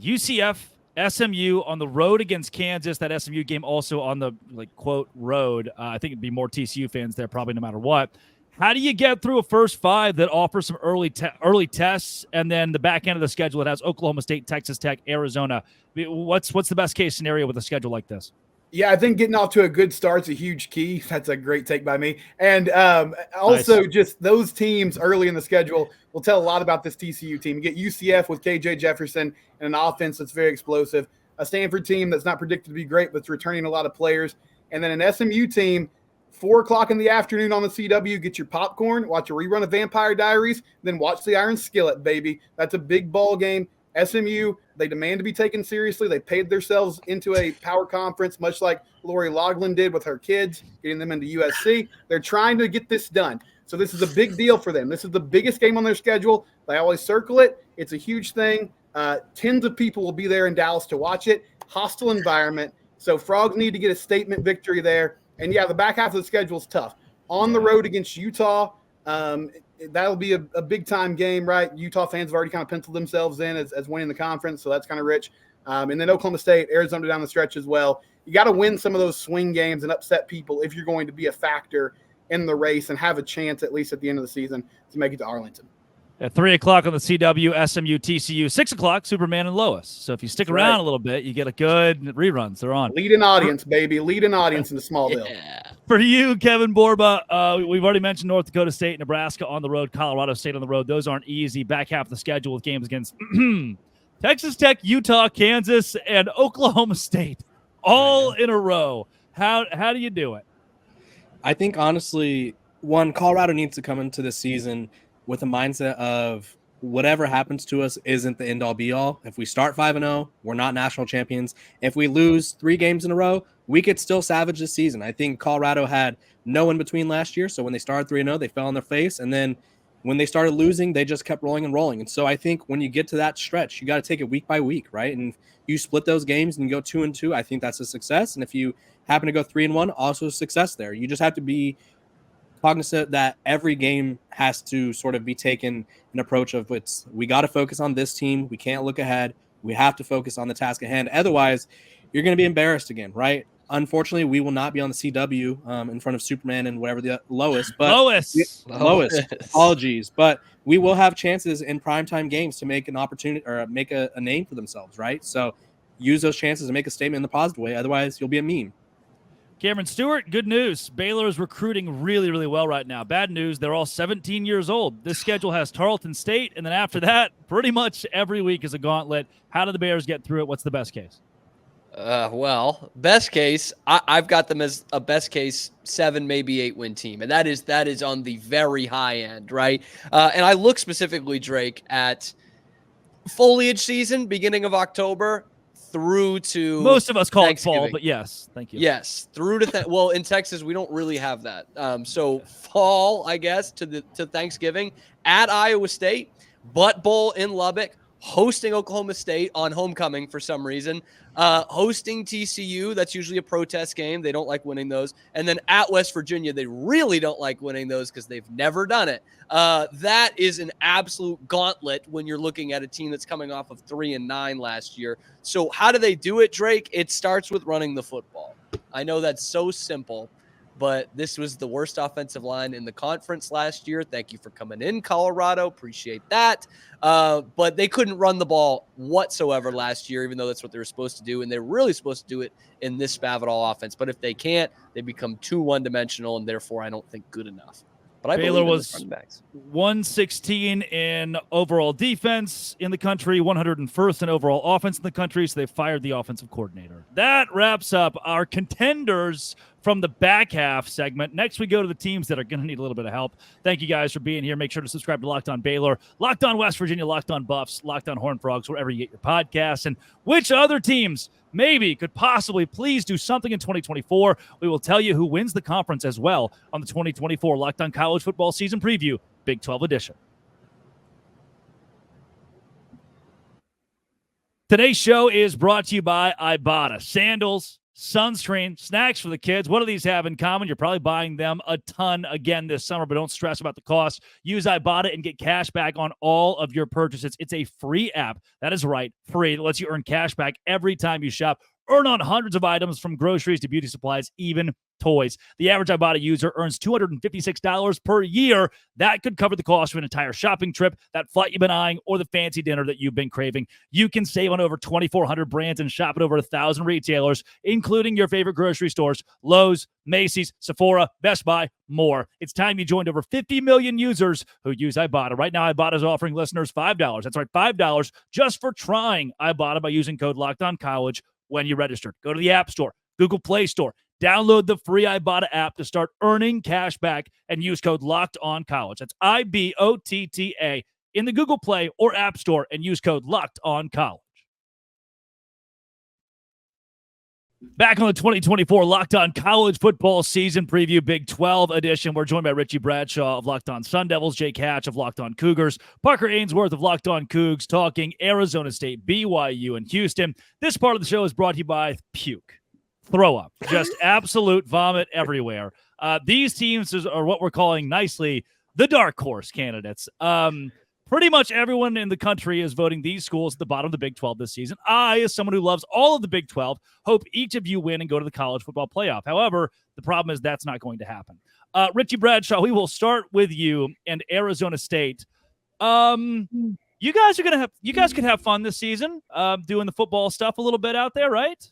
UCF, SMU on the road against Kansas. That SMU game also on the, quote, road. I think it'd be more TCU fans there probably no matter what. How do you get through a first 5 that offers some early tests, and then the back end of the schedule, it has Oklahoma State, Texas Tech, Arizona? What's the best case scenario with a schedule like this? Yeah, I think getting off to a good start's a huge key. That's a great take by me. And also nice. Just those teams early in the schedule will tell a lot about this TCU team. You get UCF with KJ Jefferson and an offense that's very explosive, a Stanford team that's not predicted to be great, but it's returning a lot of players, and then an SMU team 4 o'clock in the afternoon on the CW, get your popcorn, watch a rerun of Vampire Diaries, then watch the Iron Skillet, baby. That's a big ball game. SMU, they demand to be taken seriously. They paid themselves into a power conference, much like Lori Loughlin did with her kids, getting them into USC. They're trying to get this done. So this is a big deal for them. This is the biggest game on their schedule. They always circle it. It's a huge thing. Tens of people will be there in Dallas to watch it. Hostile environment. So Frogs need to get a statement victory there. And, yeah, the back half of the schedule is tough. On the road against Utah, that'll be a big-time game, right? Utah fans have already kind of penciled themselves in as winning the conference, so that's kind of rich. And then Oklahoma State, Arizona down the stretch as well. You got to win some of those swing games and upset people if you're going to be a factor in the race and have a chance, at least at the end of the season, to make it to Arlington. At 3 o'clock on the CW, SMU, TCU. 6 o'clock, Superman and Lois. So if you stick around a little bit, you get a good reruns. They're on. Lead an audience, baby. Lead an audience into Smallville. Yeah. For you, Kevin Borba, we've already mentioned North Dakota State, Nebraska on the road, Colorado State on the road. Those aren't easy. Back half of the schedule with games against Texas Tech, Utah, Kansas, and Oklahoma State all in a row. How do you do it? I think, honestly, one, Colorado needs to come into this season with a mindset of whatever happens to us isn't the end-all be-all. If we start 5-0, we're not national champions. If we lose 3 games in a row, we could still savage this season. I think Colorado had no in between last year, so when they started 3-0, they fell on their face, and then when they started losing, they just kept rolling and rolling. And so I think when you get to that stretch, you got to take it week by week, right? And if you split those games and you go 2-2, I think that's a success. And if you happen to go 3-1, also a success there. You just have to be cognizant that every game has to sort of be taken an approach of we got to focus on this team. We can't look ahead. We have to focus on the task at hand. Otherwise, you're going to be embarrassed again, right? Unfortunately, we will not be on the CW in front of Superman and whatever the Lois. But Lois. Apologies. But we will have chances in primetime games to make an opportunity or make a name for themselves, right? So use those chances and make a statement in the positive way. Otherwise, you'll be a meme. Cameron Stewart, good news. Baylor is recruiting really, really well right now. Bad news, they're all 17 years old. This schedule has Tarleton State, and then after that, pretty much every week is a gauntlet. How do the Bears get through it? What's the best case? Well, best case, I've got them as a best case 7, maybe 8 win team. And that is on the very high end, right? And I look specifically, Drake, at foliage season, beginning of October, through to most of us call it fall, but yes, thank you. Yes, through to well, in Texas we don't really have that. So fall, I guess, to Thanksgiving at Iowa State, Butt Bowl in Lubbock, hosting Oklahoma State on homecoming for some reason, hosting TCU. That's usually a protest game. They don't like winning those. And then at West Virginia, they really don't like winning those because they've never done it. That is an absolute gauntlet when you're looking at a team that's coming off of 3-9 last year. So how do they do it, Drake? It starts with running the football. I know that's so simple, but this was the worst offensive line in the conference last year. Thank you for coming in, Colorado. Appreciate that. But they couldn't run the ball whatsoever last year, even though that's what they were supposed to do. And they're really supposed to do it in this Spavital offense. But if they can't, they become too one-dimensional and therefore I don't think good enough. But I Baylor believe was 116 in overall defense in the country, 101st in overall offense in the country, so they fired the offensive coordinator. That wraps up our contenders from the back half segment. Next, we go to the teams that are going to need a little bit of help. Thank you guys for being here. Make sure to subscribe to Locked On Baylor, Locked On West Virginia, Locked On Buffs, Locked On Horned Frogs, wherever you get your podcasts. And which other teams maybe could possibly please do something in 2024. We will tell you who wins the conference as well on the 2024 Locked On College Football Season Preview, Big 12 edition. Today's show is brought to you by Ibotta. Sandals, sunscreen, snacks for the kids. What do these have in common? You're probably buying them a ton again this summer, but don't stress about the cost. Use Ibotta and get cash back on all of your purchases. It's a free app. That is right, free. That lets you earn cash back every time you shop. Earn on hundreds of items from groceries to beauty supplies, even toys. The average Ibotta user earns $256 per year. That could cover the cost of an entire shopping trip, that flight you've been eyeing, or the fancy dinner that you've been craving. You can save on over 2,400 brands and shop at over 1,000 retailers, including your favorite grocery stores, Lowe's, Macy's, Sephora, Best Buy, more. It's time you joined over 50 million users who use Ibotta. Right now, Ibotta is offering listeners $5. That's right, $5 just for trying Ibotta by using code LOCKEDONCollege when you register. Go to the App Store, Google Play Store, Download the free Ibotta app to start earning cash back and use code LOCKEDONCollege. That's IBOTTA in the Google Play or App Store and use code LOCKEDONCollege. Back on the 2024 Locked On College Football Season Preview Big 12 edition, we're joined by Richie Bradshaw of Locked On Sun Devils, Jake Hatch of Locked On Cougars, Parker Ainsworth of Locked On Cougs, talking Arizona State, BYU, and Houston. This part of the show is brought to you by Puke. Throw up. Just absolute vomit everywhere. These teams are what we're calling nicely the Darkhorse candidates. Pretty much everyone in the country is voting these schools at the bottom of the Big 12 this season. I, as someone who loves all of the Big 12, hope each of you win and go to the college football playoff. However, the problem is that's not going to happen. Richie Bradshaw, we will start with you and Arizona State. You guys could have fun this season, doing the football stuff a little bit out there, right?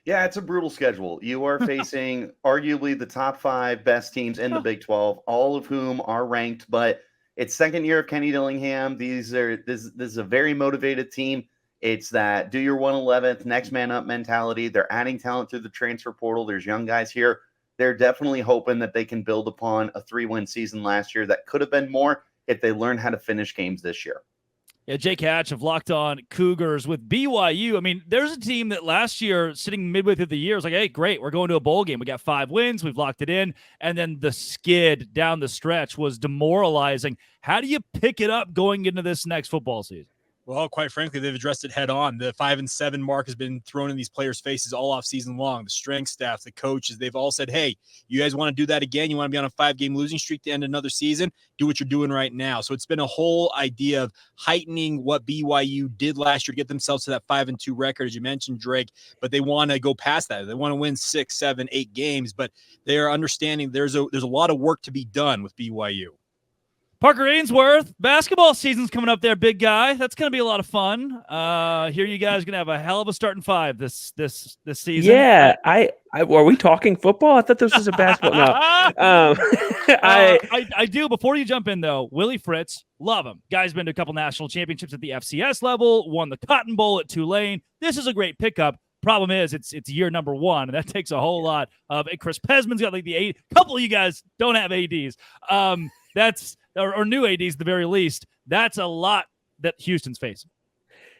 Yeah, it's a brutal schedule. You are facing arguably the top 5 best teams in the Big 12, all of whom are ranked, but it's second year of Kenny Dillingham. This is a very motivated team. It's that do your 111th, next man up mentality. They're adding talent through the transfer portal. There's young guys here. They're definitely hoping that they can build upon a 3-win season last year that could have been more if they learn how to finish games this year. Yeah, Jake Hatch of Locked On Cougars with BYU. I mean, there's a team that last year, sitting midway through the year, was like, hey, great, we're going to a bowl game. We got 5 wins. We've locked it in. And then the skid down the stretch was demoralizing. How do you pick it up going into this next football season? Well, quite frankly, they've addressed it head on. The 5-7 mark has been thrown in these players' faces all off season long. The strength staff, the coaches, they've all said, hey, you guys want to do that again? You want to be on a 5-game losing streak to end another season? Do what you're doing right now. So it's been a whole idea of heightening what BYU did last year to get themselves to that 5-2 record, as you mentioned, Drake, but they want to go past that. They want to win 6, 7, 8 games, but they are understanding there's a lot of work to be done with BYU. Parker Ainsworth, basketball season's coming up there, big guy. That's going to be a lot of fun. Here you guys are going to have a hell of a starting 5 this season. Yeah, are we talking football? I thought this was a basketball. No, I do. Before you jump in, though, Willie Fritz, love him. Guy's been to a couple national championships at the FCS level, won the Cotton Bowl at Tulane. This is a great pickup. Problem is, it's year number 1, and that takes a whole lot of it. Chris Pesman's got like the 8. A couple of you guys don't have ADs. Or new ADs at the very least. That's a lot that Houston's facing.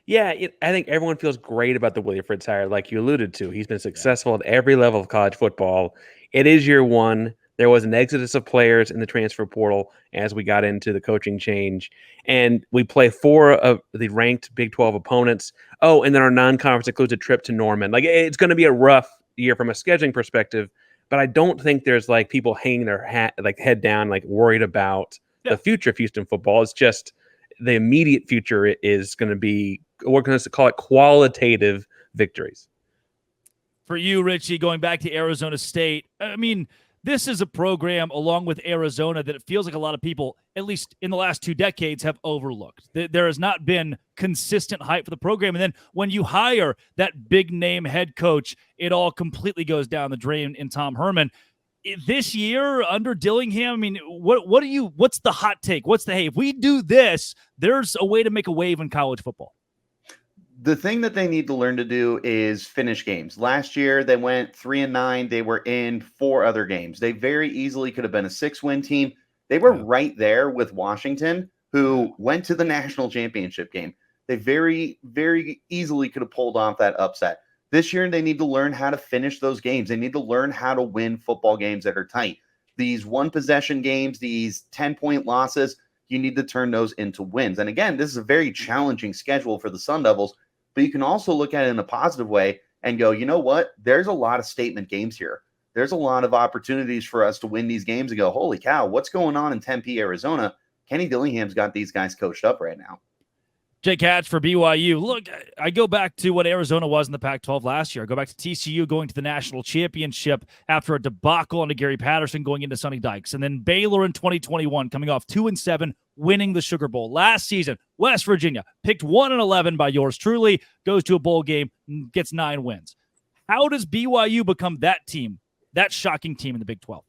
Yeah, I think everyone feels great about the Willie Fritz hire, like you alluded to. He's been successful at every level of college football. It is year 1. There was an exodus of players in the transfer portal as we got into the coaching change. And we play 4 of the ranked Big 12 opponents. Oh, and then our non-conference includes a trip to Norman. Like, it's going to be a rough year from a scheduling perspective, but I don't think there's like people hanging their head down, like worried about the future of Houston football. Is just the immediate future is going to be, we're going to call it qualitative victories. For you, Richie, going back to Arizona State, I mean, this is a program along with Arizona that it feels like a lot of people, at least in the last 2 decades, have overlooked. There has not been consistent hype for the program. And then when you hire that big name head coach, it all completely goes down the drain in Tom Herman. This year under Dillingham, I mean, what's the hot take? What's the, hey, if we do this, there's a way to make a wave in college football? The thing that they need to learn to do is finish games. Last year, they went 3-9. They were in 4 other games. They very easily could have been a 6-win team. They were right there with Washington, who went to the national championship game. They very, very easily could have pulled off that upset. This year, they need to learn how to finish those games. They need to learn how to win football games that are tight. These one-possession games, these 10-point losses, you need to turn those into wins. And again, this is a very challenging schedule for the Sun Devils, but you can also look at it in a positive way and go, you know what? There's a lot of statement games here. There's a lot of opportunities for us to win these games and go, holy cow, what's going on in Tempe, Arizona? Kenny Dillingham's got these guys coached up right now. Jake Hatch for BYU. Look, I go back to what Arizona was in the Pac-12 last year. I go back to TCU going to the national championship after a debacle under Gary Patterson going into Sonny Dykes. And then Baylor in 2021 coming off 2-7, winning the Sugar Bowl. Last season, West Virginia picked 1-11 by yours truly, goes to a bowl game, gets 9 wins. How does BYU become that team, that shocking team in the Big 12?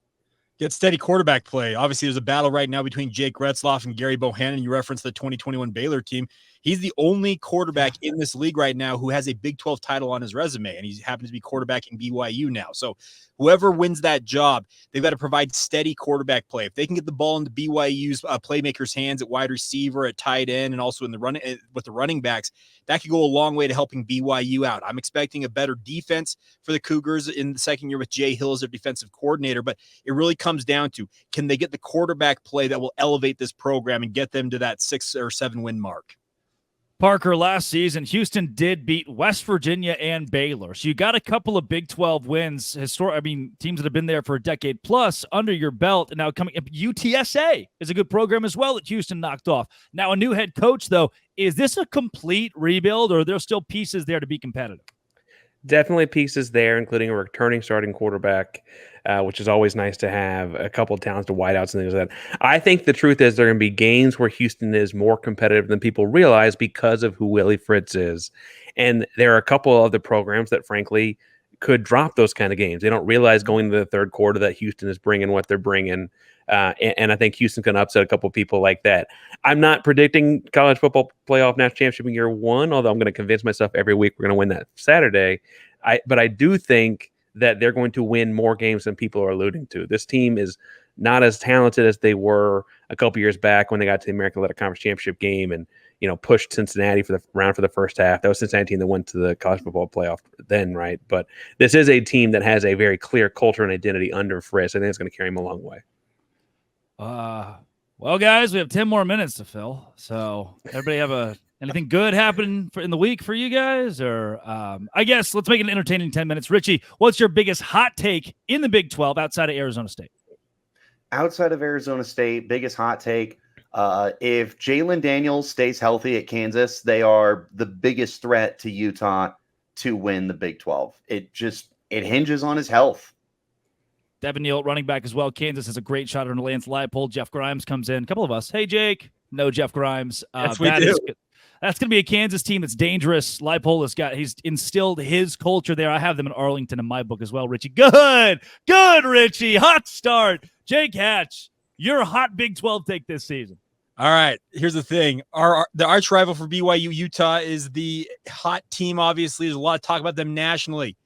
Get steady quarterback play. Obviously, there's a battle right now between Jake Retzloff and Gary Bohannon. You referenced the 2021 Baylor team. He's the only quarterback in this league right now who has a Big 12 title on his resume, and he happens to be quarterbacking BYU now. So whoever wins that job, they've got to provide steady quarterback play. If they can get the ball into BYU's playmakers' hands at wide receiver, at tight end, and also in the run with the running backs, that could go a long way to helping BYU out. I'm expecting a better defense for the Cougars in the second year with Jay Hill as their defensive coordinator, but it really comes down to, can they get the quarterback play that will elevate this program and get them to that 6 or 7 win mark? Parker, last season, Houston did beat West Virginia and Baylor. So you got a couple of Big 12 wins, teams that have been there for a decade plus under your belt. And now coming up, UTSA is a good program as well that Houston knocked off. Now a new head coach, though. Is this a complete rebuild, or are there still pieces there to be competitive? Definitely pieces there, including a returning starting quarterback, which is always nice to have, a couple of talented wideouts and things like that. I think the truth is there are going to be games where Houston is more competitive than people realize because of who Willie Fritz is. And there are a couple of other programs that, frankly, could drop those kind of games. They don't realize going to the third quarter that Houston is bringing what they're bringing. And I think Houston can upset a couple of people like that. I'm not predicting college football playoff national championship in year one, although I'm going to convince myself every week we're going to win that Saturday. But I do think that they're going to win more games than people are alluding to. This team is not as talented as they were a couple years back when they got to the American Athletic Conference Championship game and, pushed Cincinnati for the first half. That was Cincinnati team that went to the college football playoff then, right? But this is a team that has a very clear culture and identity under Fritz. I think it's going to carry him a long way. Well, guys, we have 10 more minutes to fill. So everybody have anything good happen in the week for you guys? Or I guess let's make it an entertaining 10 minutes. Richie, what's your biggest hot take in the Big 12 outside of Arizona State? Outside of Arizona State, biggest hot take. If Jalen Daniels stays healthy at Kansas, they are the biggest threat to Utah to win the Big 12. It hinges on his health. Devin Neal, running back as well. Kansas has a great shot on Lance Leipold. Jeff Grimes comes in. A couple of us. Hey, Jake. No, Jeff Grimes. Yes, we do. That's going to be a Kansas team that's dangerous. Leipold he's instilled his culture there. I have them in Arlington in my book as well, Richie. Good, Richie. Hot start. Jake Hatch, your hot Big 12 take this season. All right, here's the thing. The arch rival for BYU, Utah, is the hot team, obviously. There's a lot of talk about them nationally.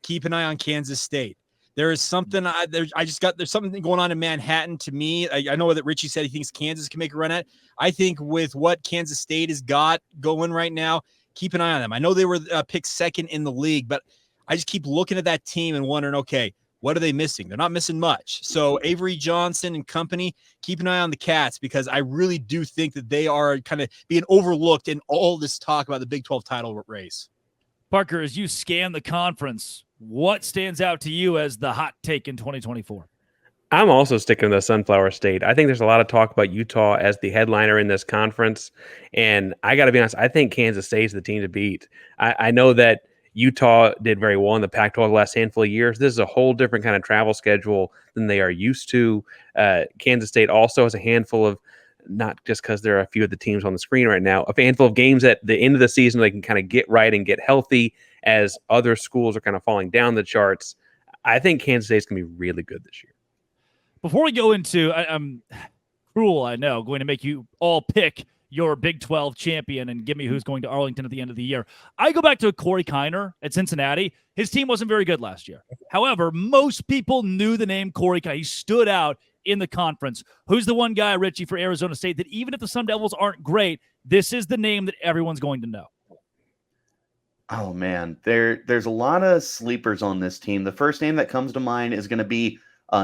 Keep an eye on Kansas State. There is something there's something going on in Manhattan to me. I know that Richie said he thinks Kansas can make a run at. I think with what Kansas State has got going right now, keep an eye on them. I know they were picked second in the league, but I just keep looking at that team and wondering, okay, what are they missing? They're not missing much. So Avery Johnson and company, keep an eye on the Cats, because I really do think that they are kind of being overlooked in all this talk about the Big 12 title race. Parker, as you scan the conference, what stands out to you as the hot take in 2024? I'm also sticking to Sunflower State. I think there's a lot of talk about Utah as the headliner in this conference. And I got to be honest, I think Kansas State is the team to beat. I know that Utah did very well in the Pac-12 the last handful of years. This is a whole different kind of travel schedule than they are used to. Kansas State also has a handful of, not just because there are a few of the teams on the screen right now, a handful of games at the end of the season they can kind of get right and get healthy as other schools are kind of falling down the charts. I think Kansas State's going to be really good this year. Before we go into, I'm cruel, I know, going to make you all pick your Big 12 champion and give me who's going to Arlington at the end of the year. I go back to Corey Kiner at Cincinnati. His team wasn't very good last year. However, most people knew the name Corey Kiner. He stood out in the conference. Who's the one guy, Richie, for Arizona State that even if the Sun Devils aren't great, this is the name that everyone's going to know? Oh, man. There's a lot of sleepers on this team. The first name that comes to mind is going to be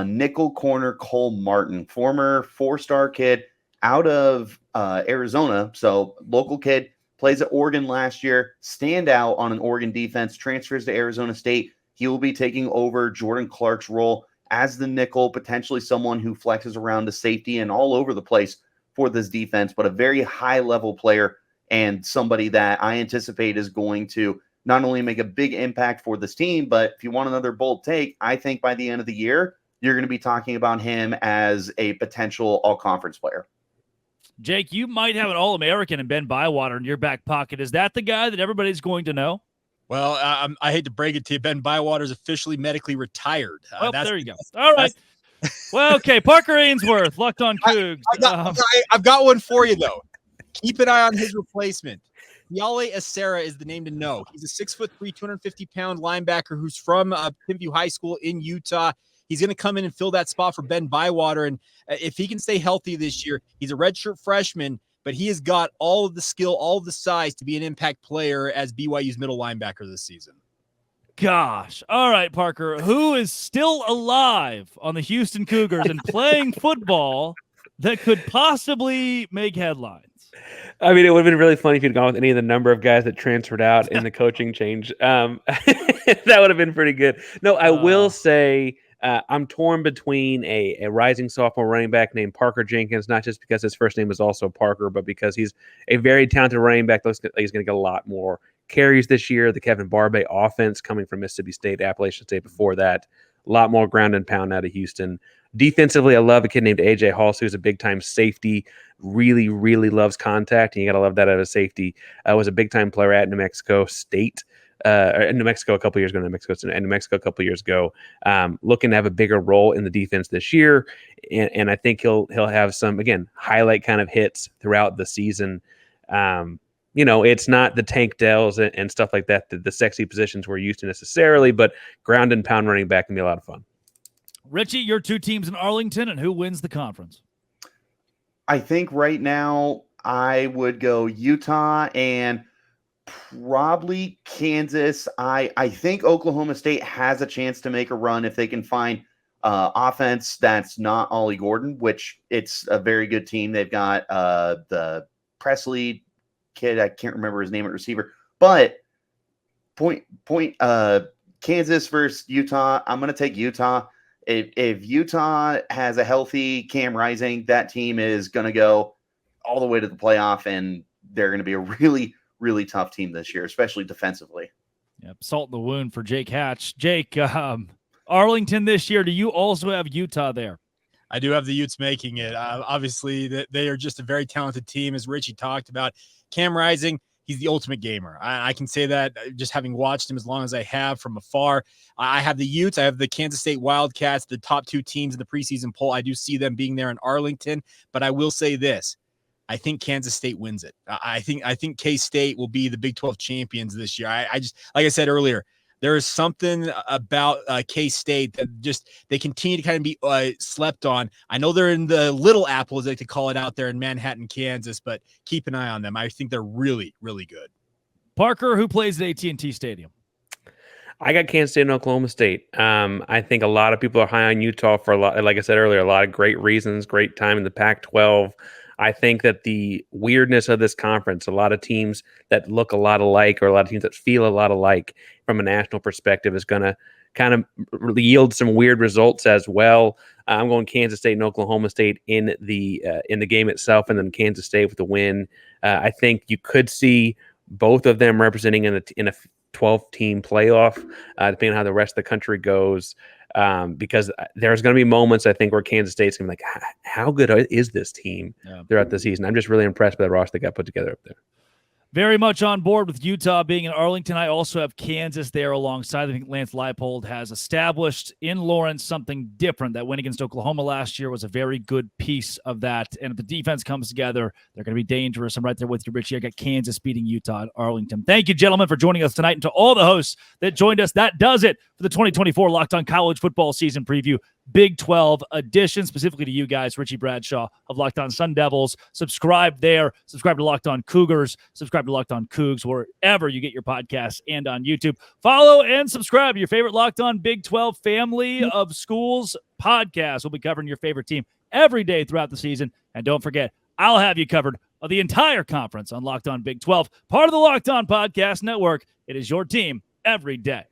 nickel corner Cole Martin, former four-star kid out of Arizona. So local kid, plays at Oregon last year, standout on an Oregon defense, transfers to Arizona State. He will be taking over Jordan Clark's role as the nickel, potentially someone who flexes around the safety and all over the place for this defense, but a very high-level player and somebody that I anticipate is going to not only make a big impact for this team, but if you want another bold take, I think by the end of the year, you're going to be talking about him as a potential all-conference player. Jake, you might have an All-American in Ben Bywater in your back pocket. Is that the guy that everybody's going to know? Well, I hate to break it to you. Ben Bywater is officially medically retired. There you go. All right. Well, okay, Parker Ainsworth, Locked On Cougs. I've got one for you, though. Keep an eye on his replacement. Yale Acera is the name to know. He's a 6'3", 250-pound linebacker who's from Pinview High School in Utah. He's going to come in and fill that spot for Ben Bywater. And if he can stay healthy this year, he's a redshirt freshman, but he has got all of the skill, all of the size to be an impact player as BYU's middle linebacker this season. Gosh. All right, Parker, who is still alive on the Houston Cougars and playing football that could possibly make headlines? I mean, it would have been really funny if you'd gone with any of the number of guys that transferred out in the coaching change. That would have been pretty good. No, I will say I'm torn between a rising sophomore running back named Parker Jenkins, not just because his first name is also Parker, but because he's a very talented running back. Looks like he's going to get a lot more carries this year. The Kevin Barbe offense coming from Mississippi State, Appalachian State before that. A lot more ground and pound out of Houston. Defensively, I love a kid named AJ Halls, who's a big-time safety, really, really loves contact, and you got to love that out of safety. Was a big-time player at New Mexico State, in New Mexico a couple years ago, New Mexico a couple years ago, looking to have a bigger role in the defense this year, and I think he'll have some, again, highlight kind of hits throughout the season. It's not the Tank Dells and stuff like that, the sexy positions we're used to necessarily, but ground and pound running back can be a lot of fun. Richie, your two teams in Arlington, and who wins the conference? I think right now I would go Utah and probably Kansas. I think Oklahoma State has a chance to make a run if they can find offense that's not Ollie Gordon, which it's a very good team. They've got the Presley kid. I can't remember his name at receiver, but Kansas versus Utah. I'm going to take Utah. If Utah has a healthy Cam Rising, that team is going to go all the way to the playoff, and they're going to be a really, really tough team this year, especially defensively. Yep, salt in the wound for Jake Hatch. Jake, Arlington this year, do you also have Utah there? I do have the Utes making it. Obviously, they are just a very talented team, as Richie talked about. Cam Rising, he's the ultimate gamer. I can say that just having watched him as long as I have from afar. I have the Utes. I have the Kansas State Wildcats, the top two teams in the preseason poll. I do see them being there in Arlington, but I will say this. I think Kansas State wins it. I think K-State will be the Big 12 champions this year. I just, like I said earlier, there is something about K-State that just they continue to kind of be slept on. I know they're in the Little Apple, as they could call it out there in Manhattan, Kansas, but keep an eye on them. I think they're really, really good. Parker, who plays at AT&T Stadium? I got Kansas State and Oklahoma State. I think a lot of people are high on Utah for a lot, like I said earlier, a lot of great reasons, great time in the Pac-12. I think that the weirdness of this conference, a lot of teams that look a lot alike or a lot of teams that feel a lot alike from a national perspective is going to kind of yield some weird results as well. I'm going Kansas State and Oklahoma State in the game itself, and then Kansas State with the win. I think you could see both of them representing in a 12-team playoff, depending on how the rest of the country goes. Because there's going to be moments, I think, where Kansas State's going to be like, how good is this team throughout the season? I'm just really impressed by the roster they got put together up there. Very much on board with Utah being in Arlington. I also have Kansas there alongside. I think Lance Leipold has established in Lawrence something different. That win against Oklahoma last year was a very good piece of that. And if the defense comes together, they're going to be dangerous. I'm right there with you, Richie. I got Kansas beating Utah at Arlington. Thank you, gentlemen, for joining us tonight. And to all the hosts that joined us, that does it for the 2024 Locked On College Football Season Preview. Big 12 edition, specifically to you guys, Richie Bradshaw of Locked On Sun Devils. Subscribe there. Subscribe to Locked On Cougars. Subscribe to Locked On Cougs, wherever you get your podcasts, and on YouTube. Follow and subscribe to your favorite Locked On Big 12 family of schools podcast. We'll be covering your favorite team every day throughout the season. And don't forget, I'll have you covered of the entire conference on Locked On Big 12, part of the Locked On Podcast Network. It is your team every day.